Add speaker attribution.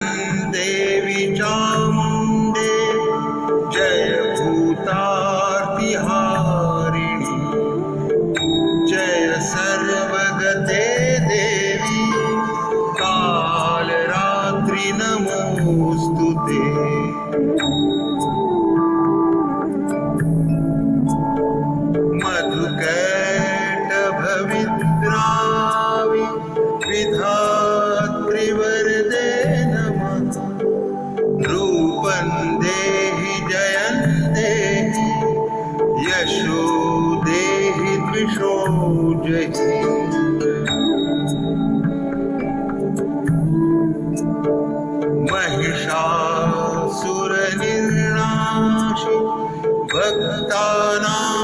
Speaker 1: देवी चामुण्डे जय भूतार्तिहारिणि जय सर्वगते देवी कालरात्रि नमोऽस्तुते। मधुकैटभविद्रावि विधात्रिवरदे नमः। रूपं देहि जयं देहि यशो देहि द्विषो जहि। महिषासुरनिर्नाशि भक्तानां